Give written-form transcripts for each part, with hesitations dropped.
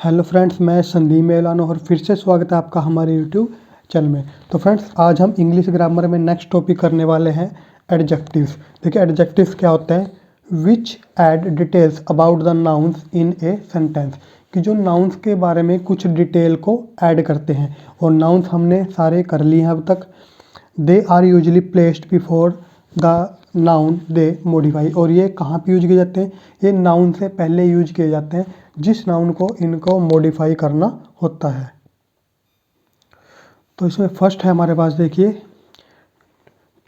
Hello friends, मैं Sandeep melano और फिर से स्वागत है आपका हमारे यूट्यूब चैनल में। तो फ्रेंड्स, आज हम इंग्लिश ग्रामर में नेक्स्ट टॉपिक करने वाले हैं एडजेक्टिव्स। देखिए एडजेक्टिव्स क्या होते हैं, which add details about the nouns in a sentence, कि जो नाउन्स के बारे में कुछ डिटेल को ऐड करते हैं। और नाउन्स हमने सारे कर लिए हैं अब तक। They are usually placed before the noun they modify. और ये कहाँ पे यूज किए जाते हैं, ये नाउन से पहले यूज किए जाते हैं जिस नाउन को इनको मॉडिफाई करना होता है। तो इसमें फर्स्ट है हमारे पास, देखिए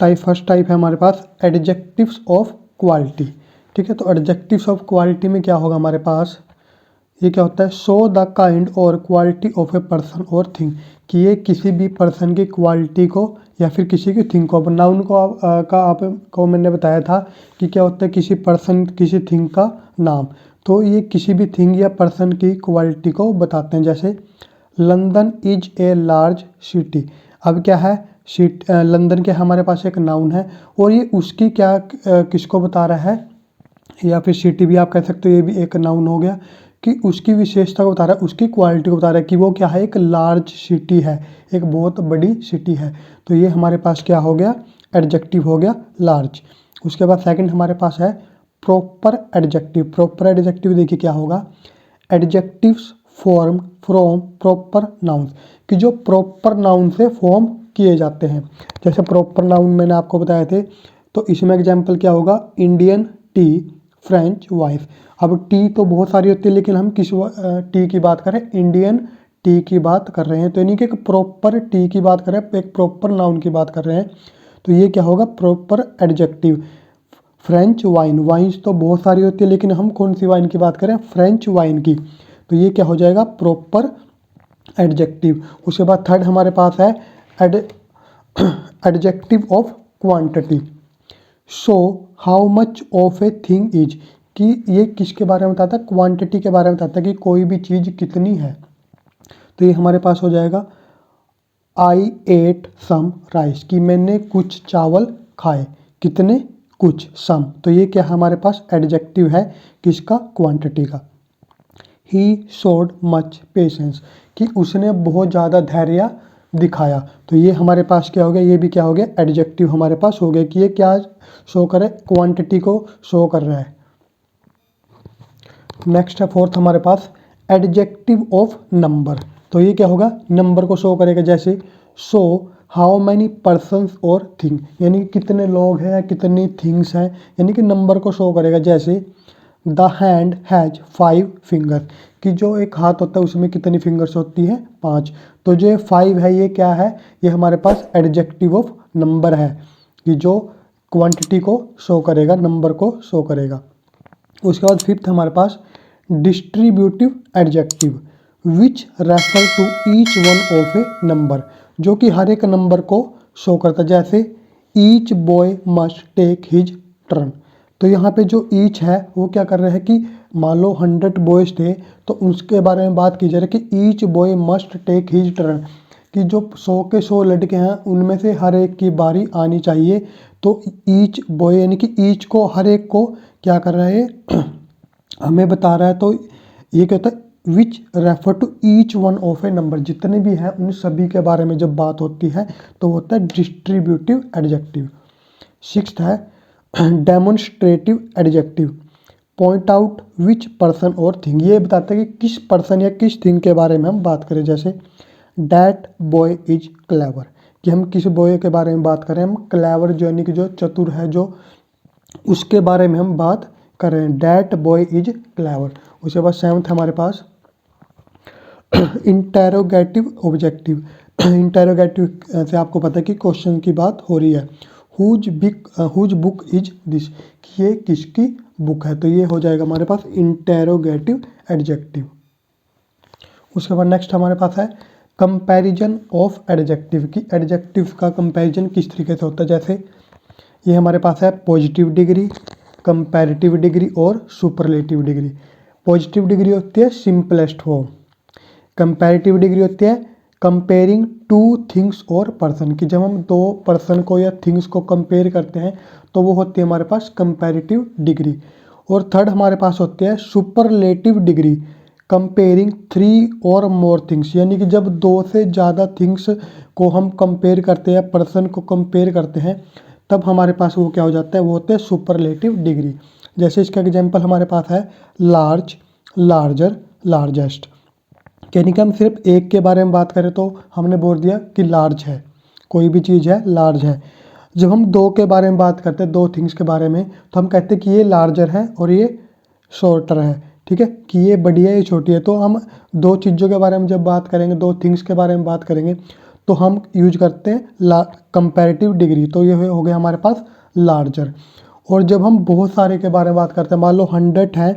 फर्स्ट टाइप है हमारे पास एडजेक्टिव्स ऑफ क्वालिटी। ठीक है, तो एडजेक्टिव्स ऑफ क्वालिटी में क्या होगा हमारे पास, ये क्या होता है, शो द काइंड और क्वालिटी ऑफ ए पर्सन और थिंग, कि ये किसी भी पर्सन की क्वालिटी को या फिर किसी की थिंग को। अब नाउन को आपको मैंने बताया था कि क्या होता है, किसी पर्सन किसी थिंग का नाम। तो ये किसी भी थिंग या पर्सन की क्वालिटी को बताते हैं। जैसे London is a large city. अब क्या है, लंदन के हमारे पास एक नाउन है और ये उसकी क्या किसको बता रहा है, या फिर सिटी भी आप कह सकते हो, ये भी एक नाउन हो गया कि उसकी विशेषता को बता रहा है, उसकी क्वालिटी को बता रहा है कि वो क्या है, एक लार्ज सिटी है, एक बहुत बड़ी सिटी है। तो ये हमारे पास क्या हो गया, एडजेक्टिव हो गया लार्ज। उसके बाद सेकंड हमारे पास है प्रॉपर एडजेक्टिव। प्रॉपर एडजेक्टिव देखिए क्या होगा, adjectives form from proper noun, कि जो प्रॉपर नाउन से फॉर्म किए जाते हैं। जैसे प्रॉपर नाउन मैंने आपको बताए थे, तो इसमें एग्जाम्पल क्या होगा, इंडियन टी, फ्रेंच वाइफ। अब टी तो बहुत सारी होती है, लेकिन हम किस टी की बात करें, इंडियन टी की बात कर रहे हैं। तो यानी कि एक प्रॉपर टी की बात कर रहे हैं, एक प्रॉपर नाउन की बात कर रहे हैं। तो ये क्या होगा, proper adjective. French wine, wines तो बहुत सारी होती है, लेकिन हम कौन सी वाइन की बात करें, फ्रेंच वाइन की। तो ये क्या हो जाएगा, प्रॉपर एडजेक्टिव। उसके बाद थर्ड हमारे पास है adjective of quantity. Show how much of a thing is, कि ये किसके बारे में बताता है, क्वांटिटी के बारे में बताता है कि कोई भी चीज़ कितनी है। तो ये हमारे पास हो जाएगा आई एट सम राइस, कि मैंने कुछ चावल खाए, कितने, कुछ, सम। तो ये क्या हमारे पास एडजेक्टिव है किसका, क्वांटिटी का। ही शोड मच पेशेंस, कि उसने बहुत ज़्यादा धैर्य दिखाया। तो ये हमारे पास क्या हो गया, ये भी क्या हो गया, एडजेक्टिव हमारे पास हो गया कि ये क्या शो करे, क्वांटिटी को शो कर रहा है। नेक्स्ट है फोर्थ हमारे पास एडजेक्टिव ऑफ नंबर। तो ये क्या होगा, नंबर को शो करेगा। जैसे शो हाउ मैनी पर्सन्स और थिंग, यानी कितने लोग हैं या कितनी थिंग्स हैं, यानी कि नंबर को शो करेगा। जैसे द हैंड हैज 5 फिंगर, कि जो एक हाथ होता है उसमें कितनी फिंगर्स होती हैं, 5। तो जो 5 है ये क्या है, ये हमारे पास एडजेक्टिव ऑफ नंबर है, कि जो क्वांटिटी को शो करेगा, नंबर को शो करेगा। उसके बाद फिफ्थ हमारे पास distributive adjective, which refer to each one of a number, जो कि हर एक नंबर को शो करता है। जैसे each boy must take his turn. तो यहाँ पे जो ईच है वो क्या कर रहा है कि मान लो 100 बॉयज़ थे, तो उसके बारे में बात की जा रही है कि each boy must take his turn, कि जो 100 के 100 लड़के हैं उनमें से हर एक की बारी आनी चाहिए। तो ईच बॉय यानी कि ईच को, हर एक को क्या कर रहा है हमें बता रहा है। तो ये कहता है which refer to each one of a number, जितने भी हैं उन सभी के बारे में जब बात होती है तो होता है डिस्ट्रीब्यूटिव एडजेक्टिव। सिक्स्थ है demonstrative adjective, point out which person और थिंग, ये बताता है कि किस पर्सन या किस थिंग के बारे में हम बात करें। जैसे डैट बॉय इज क्लेवर, कि हम किस बॉय के बारे में बात करें, हम क्लेवर जो यानी कि जो चतुर है, जो उसके बारे में हम बात कर रहे हैं, डैट बॉय इज क्लेवर। उसके बाद सेवंथ हमारे पास इंटेरोगेटिव ऑब्जेक्टिव। इंटेरोगेटिव से आपको पता है कि क्वेश्चन की बात हो रही है। हुज बुक इज दिस, कि ये किसकी बुक है। तो ये हो जाएगा हमारे पास इंटेरोगेटिव एडजेक्टिव। उसके बाद नेक्स्ट हमारे पास है कंपैरिजन ऑफ एडजेक्टिव, की एडजेक्टिव का कंपैरिजन किस तरीके से होता है। जैसे ये हमारे पास है पॉजिटिव डिग्री, कंपैरेटिव डिग्री और सुपरलेटिव डिग्री। पॉजिटिव डिग्री होती है सिंपलेस्ट फॉर्म, कंपैरेटिव डिग्री होती है कंपेयरिंग टू थिंग्स और पर्सन, की जब हम दो पर्सन को या थिंग्स को कंपेयर करते हैं तो वो होती है हमारे पास कंपैरेटिव डिग्री। और थर्ड हमारे पास होती है सुपरलेटिव डिग्री, कंपेयरिंग 3 और मोर थिंग्स, यानी कि जब 2 से ज़्यादा थिंग्स को हम कंपेयर करते हैं, पर्सन को कंपेयर करते हैं, तब हमारे पास वो क्या हो जाता है, वो होते हैं सुपरलेटिव डिग्री। जैसे इसका एग्जांपल हमारे पास है लार्ज, लार्जर, लार्जेस्ट। यानी कि हम सिर्फ एक के बारे में बात करें तो हमने बोल दिया कि लार्ज है, कोई भी चीज़ है लार्ज है। जब हम 2 के बारे में बात करते हैं, 2 थिंग्स के बारे में, तो हम कहते हैं कि ये लार्जर है और ये शॉर्टर है, ठीक है, कि ये बड़ी है ये छोटी है। तो हम 2 चीज़ों के बारे में जब बात करेंगे, 2 थिंग्स के बारे में बात करेंगे, तो हम यूज करते हैं कंपैरेटिव डिग्री। तो ये हो गया हमारे पास लार्जर। और जब हम बहुत सारे के बारे में बात करते हैं, मान लो 100 है,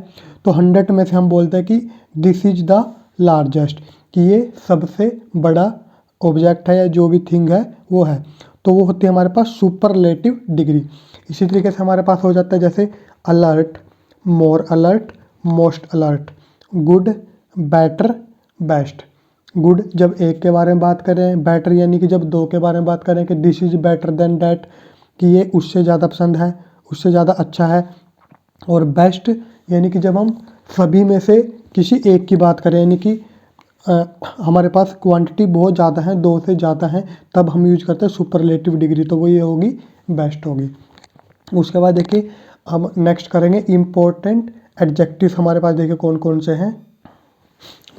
तो 100 में से हम बोलते हैं कि दिस इज द लार्जेस्ट, कि ये सबसे बड़ा ऑब्जेक्ट है या जो भी थिंग है वो है। तो वो होती है हमारे पास सुपरलेटिव डिग्री। इसी तरीके से हमारे पास हो जाता है जैसे alert, more alert, most alert, good, better, best. Good जब एक के बारे में बात करें, बेटर यानी कि जब 2 के बारे में बात करें कि this is better than that, कि ये उससे ज़्यादा पसंद है, उससे ज़्यादा अच्छा है। और बेस्ट यानी कि जब हम सभी में से किसी एक की बात करें, यानी कि हमारे पास क्वांटिटी बहुत ज़्यादा है, 2 से ज़्यादा है, तब हम यूज करते हैं सुपरलेटिव डिग्री। तो वो ये होगी बेस्ट होगी। उसके बाद देखिए हम नेक्स्ट करेंगे इम्पोर्टेंट एडजेक्टिव्स। हमारे पास देखिए कौन कौन से हैं।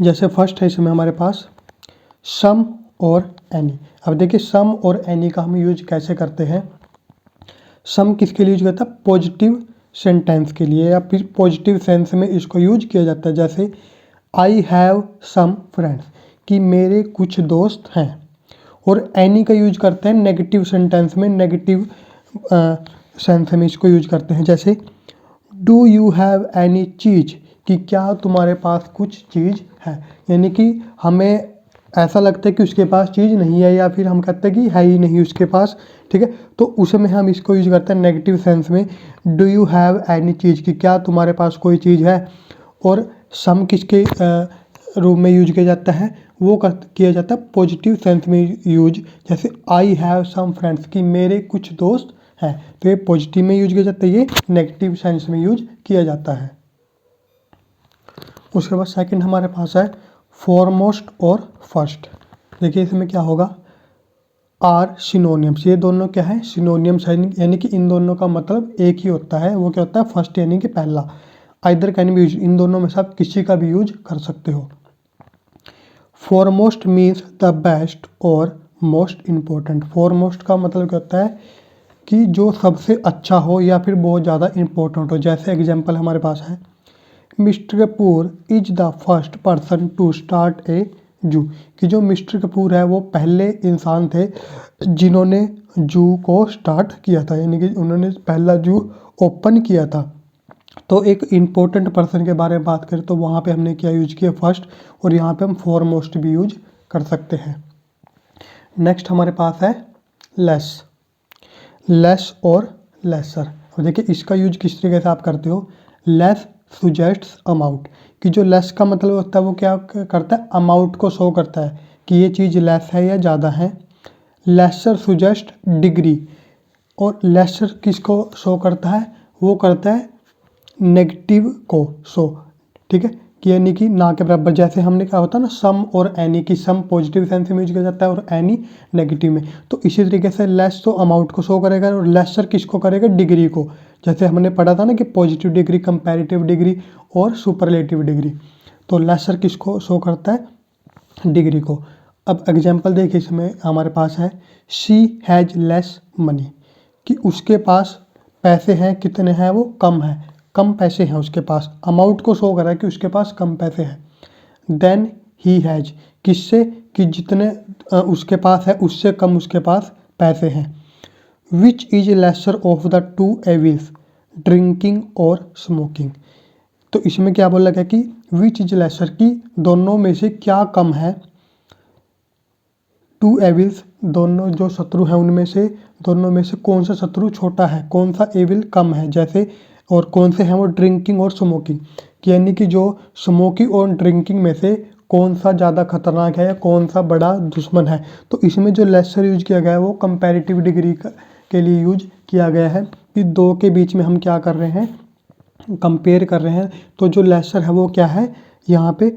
जैसे फर्स्ट है इसमें हमारे पास सम और एनी। अब देखिए सम और एनी का हम यूज कैसे करते हैं। सम किसके लिए यूज करता है, पॉजिटिव सेंटेंस के लिए या फिर पॉजिटिव सेंस में इसको यूज किया जाता है। जैसे आई हैव सम फ्रेंड्स, कि मेरे कुछ दोस्त हैं। और एनी का यूज करते हैं नेगेटिव सेंटेंस में, नेगेटिव सेंस में इसको यूज करते हैं। जैसे डू यू हैव एनी चीज़, कि क्या तुम्हारे पास कुछ चीज़ है, यानी कि हमें ऐसा लगता है कि उसके पास चीज़ नहीं है, या फिर हम कहते हैं कि है ही नहीं उसके पास, ठीक है। तो उसमें हम इसको यूज करते हैं नेगेटिव सेंस में, डू यू हैव एनी चीज़, कि क्या तुम्हारे पास कोई चीज़ है। और सम किसके रूप में यूज किया जाता है, वो किया जाता है पॉजिटिव सेंस में यूज। जैसे आई हैव सम फ्रेंड्स, कि मेरे कुछ दोस्त हैं, तो ये पॉजिटिव में यूज किया जाता है, ये नेगेटिव सेंस में यूज किया जाता है। उसके बाद सेकंड हमारे पास है फॉरमोस्ट और फर्स्ट। देखिए इसमें क्या होगा, आर सिनोनियम्स, ये दोनों क्या है, सिनोनियम्स है, यानी कि इन दोनों का मतलब एक ही होता है। वो क्या होता है, फर्स्ट यानी कि पहला। आइदर कैन बी यूज, इन दोनों में से आप किसी का भी यूज कर सकते हो। फॉरमोस्ट मीन्स द बेस्ट और मोस्ट इम्पोर्टेंट। फॉरमोस्ट का मतलब क्या होता है कि जो सबसे अच्छा हो या फिर बहुत ज़्यादा इम्पोर्टेंट हो। जैसे एग्जांपल हमारे पास है mister Kapoor is the first person to start a zoo, कि जो मिस्टर कपूर है वो पहले इंसान थे जिन्होंने जू को स्टार्ट किया था, यानी कि उन्होंने पहला जू ओपन किया था। तो एक इम्पोर्टेंट पर्सन के बारे में बात करें तो वहाँ पे हमने क्या यूज किया, फर्स्ट, और यहाँ पे हम फॉरमोस्ट भी यूज कर सकते हैं। नेक्स्ट हमारे पास है लेस, लेस और लेसर। और देखिए इसका यूज किस तरीके से आप करते हो। लेस सुजेस्ट्स अमाउंट, कि जो लेस का मतलब होता है वो क्या करता है, अमाउंट को शो करता है कि ये चीज़ लेस है या ज़्यादा है। लेसर सुजेस्ट डिग्री, और लेसर किसको शो करता है, वो करता है नेगेटिव को शो, ठीक है, कि यानी कि ना के बराबर। जैसे हमने क्या होता है ना सम और एनी, की सम पॉजिटिव सेंस में यूज किया जाता है और एनी नेगेटिव में। तो इसी तरीके से लेस तो अमाउंट को शो करेगा और लेसर किसको करेगा, डिग्री को। जैसे हमने पढ़ा था ना कि पॉजिटिव डिग्री, कंपैरेटिव डिग्री और सुपरलेटिव डिग्री। तो लेसर किसको शो करता है, डिग्री को। अब एग्जाम्पल देखिए इसमें हमारे पास है शी हैज़ लेस मनी, कि उसके पास पैसे हैं, कितने हैं, वो कम है, कम पैसे हैं उसके पास। अमाउंट को शो कर रहा है कि उसके पास कम पैसे हैं। देन ही हैज, किससे, कि जितने उसके पास है उससे कम उसके पास पैसे हैं। Which is lesser of the two evils, drinking और स्मोकिंग। तो इसमें क्या बोला गया कि विच इज लेसर, की दोनों में से क्या कम है। टू एविल्स, दोनों जो शत्रु हैं उनमें से, दोनों में से कौन सा शत्रु छोटा है, कौन सा एविल कम है। जैसे और कौन से हैं वो, ड्रिंकिंग और स्मोकिंग, यानी कि जो स्मोकिंग और ड्रिंकिंग में से कौन सा ज़्यादा खतरनाक है या कौन सा बड़ा दुश्मन है। तो इसमें जो लेसर यूज किया गया है वो कंपैरेटिव डिग्री के लिए यूज किया गया है, कि 2 के बीच में हम क्या कर रहे हैं, कंपेयर कर रहे हैं। तो जो लेसर है वो क्या है, यहाँ पे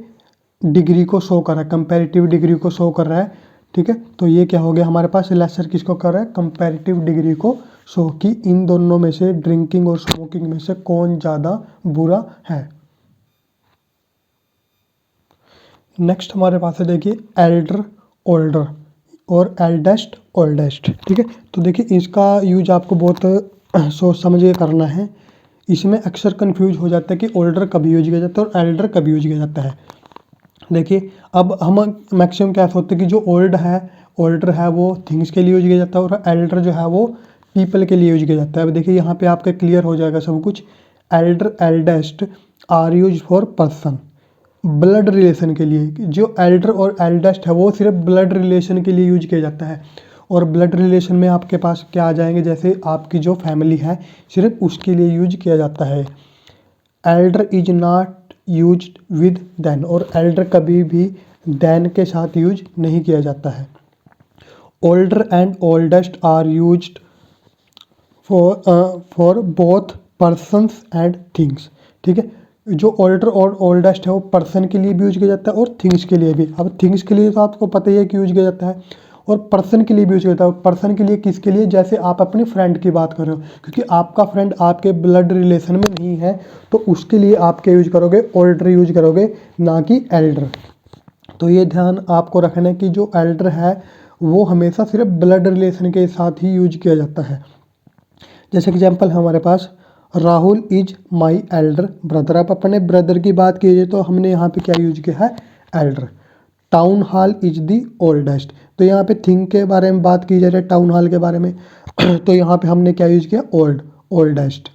डिग्री को शो कर रहा है, कंपैरेटिव डिग्री को शो कर रहा है। ठीक है, तो ये क्या हो गया हमारे पास, लेसर किसको कर रहा है, कंपैरेटिव डिग्री को शो, कि इन दोनों में से, ड्रिंकिंग और स्मोकिंग में से कौन ज़्यादा बुरा है। नेक्स्ट हमारे पास है देखिए एल्डर ओल्डर और एल्डेस्ट ओल्डेस्ट। ठीक है, तो देखिए इसका यूज आपको बहुत सोच समझ के करना है। इसमें अक्सर कंफ्यूज हो जाता है कि ओल्डर कब यूज किया जाता है और एल्डर कब यूज किया जाता है। देखिए अब हम मैक्सिमम क्या सोचते हैं कि जो ओल्डर है वो थिंग्स के लिए यूज किया जाता है और एल्डर जो है वो पीपल के लिए यूज किया जाता है। अब देखिए यहाँ पे आपका क्लियर हो जाएगा सब कुछ। Elder eldest are use for person, blood relation के लिए। जो एल्डर और एल्डेस्ट है वो सिर्फ ब्लड रिलेशन के लिए यूज किया जाता है। और ब्लड रिलेशन में आपके पास क्या आ जाएंगे, जैसे आपकी जो फैमिली है सिर्फ उसके लिए यूज किया जाता है। Elder is not use with then, और एल्डर कभी भी देन के साथ यूज नहीं किया जाता है। Older and oldest are used for both persons and things. ठीक है, जो ओल्डर और ओल्डेस्ट है वो पर्सन के लिए भी यूज किया जाता है और थिंग्स के लिए भी। अब थिंग्स के लिए तो आपको पता ही है कि यूज किया जाता है, और पर्सन के लिए भी यूज किया जाता है। पर्सन के लिए किसके लिए, जैसे आप अपने फ्रेंड की बात कर रहे हो, क्योंकि आपका फ्रेंड आपके ब्लड रिलेशन में नहीं है तो उसके लिए आप क्या यूज करोगे, ओल्डर यूज करोगे, ना कि एल्डर। तो ये ध्यान आपको रखना है कि जो एल्डर है वो हमेशा सिर्फ ब्लड रिलेशन के साथ ही यूज किया जाता है। जैसे एग्जाम्पल है हमारे पास, Rahul is my elder brother. आप अपने ब्रदर की बात कीजिए तो हमने यहाँ पे क्या यूज किया है, Elder. Town hall is the oldest, तो यहाँ पे थिंग के बारे में बात की जा रही है, टाउन हॉल के बारे में तो यहाँ पे हमने क्या यूज किया, oldest.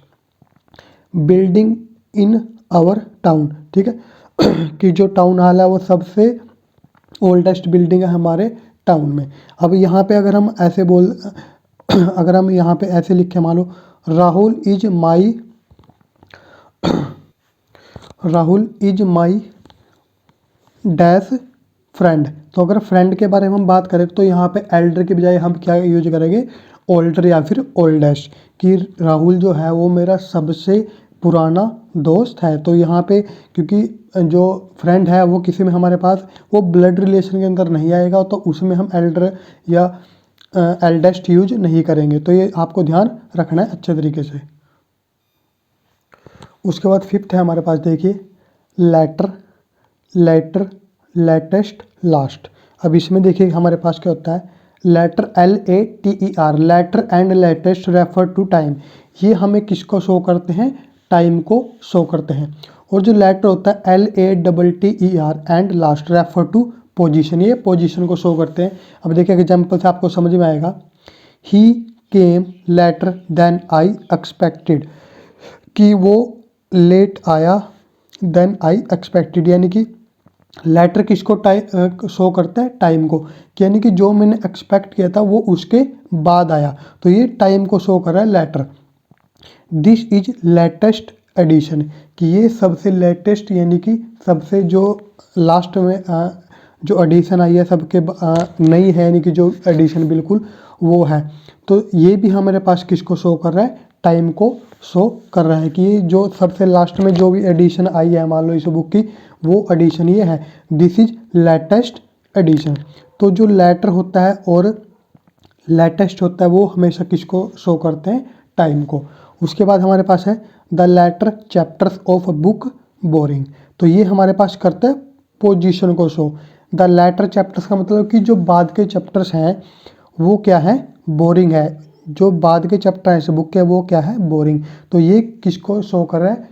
Building in our town, ठीक है कि जो टाउन हॉल है वो सबसे ओल्डेस्ट बिल्डिंग है हमारे टाउन में। अब यहाँ पे अगर हम ऐसे अगर हम यहाँ पे ऐसे लिखे, मान लो Rahul is my dash friend. तो अगर फ्रेंड के बारे में हम बात करें तो यहाँ पे एल्डर के बजाय हम क्या यूज करेंगे, ओल्डर या फिर ओल्डेस्ट, कि राहुल जो है वो मेरा सबसे पुराना दोस्त है। तो यहाँ पे क्योंकि जो फ्रेंड है वो किसी में हमारे पास वो ब्लड रिलेशन के अंदर नहीं आएगा तो उसमें हम एल्डर या एल्डेस्ट यूज नहीं करेंगे। तो ये आपको ध्यान रखना है अच्छे तरीके से। उसके बाद फिफ्थ है हमारे पास देखिए लेटर, लेटेस्ट, लास्ट। अब इसमें देखिए हमारे पास क्या होता है, later LATER, later and latest refer to time. ये हमें किसको शो करते हैं, टाइम को शो करते हैं। और जो लेटर होता है LATTER and last refer to position, ये पोजीशन को शो करते हैं। अब देखिए एग्जाम्पल से आपको समझ में आएगा। He came later than I expected, कि वो लेट आया देन आई एक्सपेक्टेड, यानी कि लेटर किसको टाइम शो करता है, टाइम को, यानी कि जो मैंने एक्सपेक्ट किया था वो उसके बाद आया, तो ये टाइम को शो कर रहा है latter. This is latest edition, कि ये सबसे लेटेस्ट यानी कि सबसे जो लास्ट में जो एडिशन आई है सबके नई है, यानी कि जो एडिशन बिल्कुल वो है। तो ये भी हमारे पास किसको शो कर रहा है, टाइम को शो कर रहा है, कि ये जो सबसे लास्ट में जो भी एडिशन आई है मान लो इस बुक की, वो एडिशन ये है, दिस इज लेटेस्ट एडिशन। तो जो लेटर होता है और लेटेस्ट होता है वो हमेशा किसको शो करते हैं, टाइम को। उसके बाद हमारे पास है the latter chapters of book boring, तो ये हमारे पास करता है पोजीशन को शो। द लेटर चैप्टर्स का मतलब कि जो बाद के चैप्टर्स हैं वो क्या है, बोरिंग है। जो बाद के चैप्टर हैं इस बुक के वो क्या है, बोरिंग। तो ये किसको शो कर रहा है,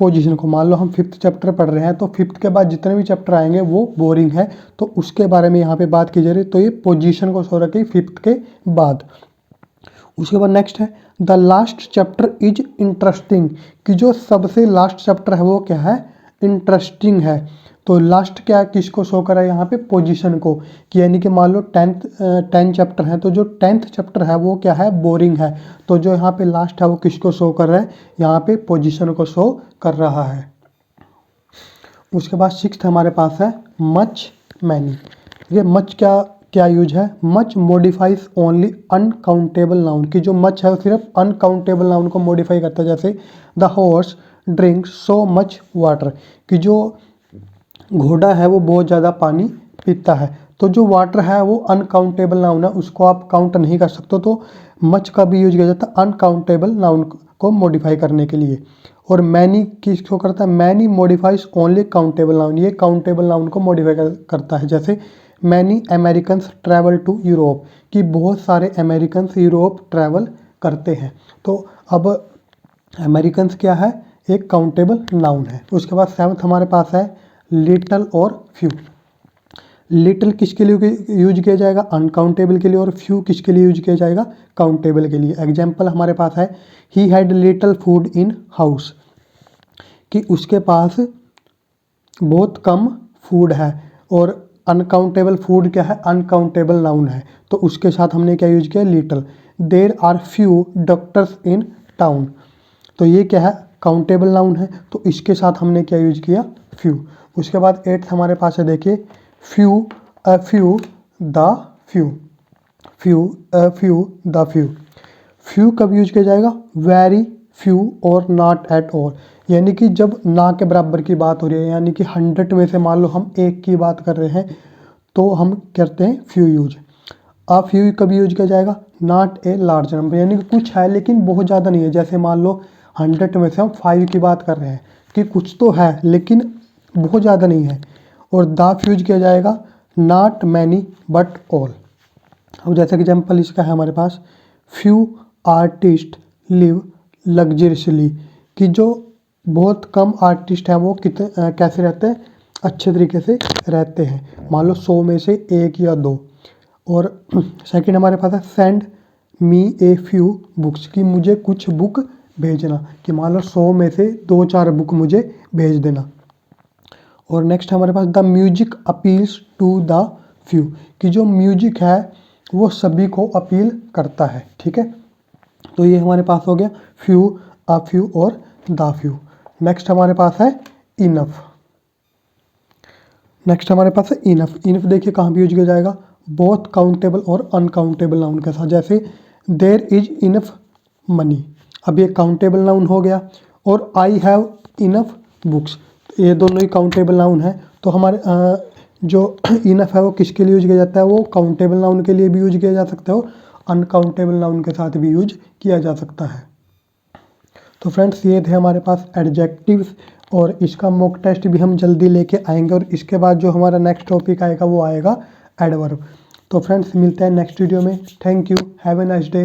पोजीशन को। मान लो हम फिफ्थ चैप्टर पढ़ रहे हैं तो फिफ्थ के बाद जितने भी चैप्टर आएंगे वो बोरिंग है, तो उसके बारे में यहाँ पे बात की जा रही है। तो ये पोजीशन को शो रखी फिफ्थ के बाद। उसके बाद नेक्स्ट है the last chapter is interesting, कि जो सबसे लास्ट चैप्टर है वो क्या है, इंटरेस्टिंग है। तो लास्ट क्या किसको शो करा है यहाँ पे, पोजीशन को, कि यानी कि मान लो 10 चैप्टर है तो जो 10th चैप्टर है वो क्या है, बोरिंग है। तो जो यहाँ पे लास्ट है वो किसको शो कर रहा है, यहाँ पे पोजीशन को शो कर रहा है। उसके बाद सिक्स्थ हमारे पास है मच मैनी। ये मच क्या क्या यूज है, much modifies only uncountable noun, की जो मच है वो सिर्फ अनकाउंटेबल नाउन को मॉडिफाई करता है। जैसे the horse drink so much water, कि जो घोड़ा है वो बहुत ज़्यादा पानी पीता है। तो जो वाटर है वो अनकाउंटेबल नाउन है, उसको आप काउंट नहीं कर सकते, तो मच का भी यूज किया जाता है अनकाउंटेबल नाउन को मॉडिफाई करने के लिए। और मैनी किसको करता है, many modifies only countable noun, ये काउंटेबल नाउन को मॉडिफाई करता है। जैसे many Americans travel to Europe, कि बहुत सारे अमेरिकन्स यूरोप ट्रैवल करते हैं। तो अब अमेरिकन्स क्या है, एक काउंटेबल नाउन है। उसके बाद 7th हमारे पास है लिटल और फ्यू। लिटिल किसके लिए यूज किया जाएगा, अनकाउंटेबल के लिए, और फ्यू किसके लिए यूज किया जाएगा, काउंटेबल के लिए। एग्जाम्पल हमारे पास है he had little food in house, कि उसके पास बहुत कम फूड है। और अनकाउंटेबल फूड क्या है, अनकाउंटेबल नाउन है, तो उसके साथ हमने क्या यूज किया, little. There are few doctors in town, तो ये क्या है, काउंटेबल नाउन है, तो इसके साथ हमने क्या यूज किया, फ्यू। उसके बाद 8th हमारे पास है, देखिए few, a few, the few, few, a few, the few. Few कब यूज किया जाएगा, वेरी फ्यू और नॉट एट ऑल, यानी कि जब ना के बराबर की बात हो रही है, यानी कि 100 में से मान लो हम एक की बात कर रहे हैं, तो हम करते हैं फ्यू यूज। आ फ्यू कब यूज किया जाएगा, नॉट ए लार्ज नंबर, यानी कि कुछ है लेकिन बहुत ज़्यादा नहीं है। जैसे मान लो 100 में से हम 5 की बात कर रहे हैं, कि कुछ तो है लेकिन बहुत ज़्यादा नहीं है। और द फ्यूज किया जाएगा नॉट मैनी बट ऑल। अब जैसे एग्जाम्पल इसका है हमारे पास, फ्यू आर्टिस्ट लिव लग्जरियसली, कि जो बहुत कम आर्टिस्ट हैं वो कैसे रहते हैं, अच्छे तरीके से रहते हैं। मान लो 100 में से 1 या 2। और सेकंड हमारे पास है send me a few books, कि मुझे कुछ बुक भेजना, कि मान लो 100 में से 2-4 बुक मुझे भेज देना। और नेक्स्ट हमारे पास the music appeals to the few, कि जो म्यूजिक है वो सभी को अपील करता है। ठीक है, तो ये हमारे पास हो गया फ्यू, अ फ्यू और द फ्यू। नेक्स्ट हमारे पास है इनफ। नेक्स्ट हमारे पास है इनफ। इनफ देखिए कहाँ पे यूज किया जाएगा, बोथ काउंटेबल और अनकाउंटेबल नाउन के साथ। जैसे देयर इज इनफ मनी, अब ये काउंटेबल नाउन हो गया। और आई हैव इनफ बुक्स, ये दोनों ही काउंटेबल नाउन है। तो हमारे जो इनफ है वो किसके लिए यूज किया जाता है, वो काउंटेबल नाउन के लिए भी यूज किया जा सकता है और अनकाउंटेबल नाउन के साथ भी यूज किया जा सकता है। तो फ्रेंड्स ये थे हमारे पास एडजेक्टिव्स, और इसका मॉक टेस्ट भी हम जल्दी लेके आएंगे। और इसके बाद जो हमारा नेक्स्ट टॉपिक आएगा वो आएगा एडवर्ब। तो फ्रेंड्स मिलते हैं नेक्स्ट वीडियो में। Thank you, have a nice day.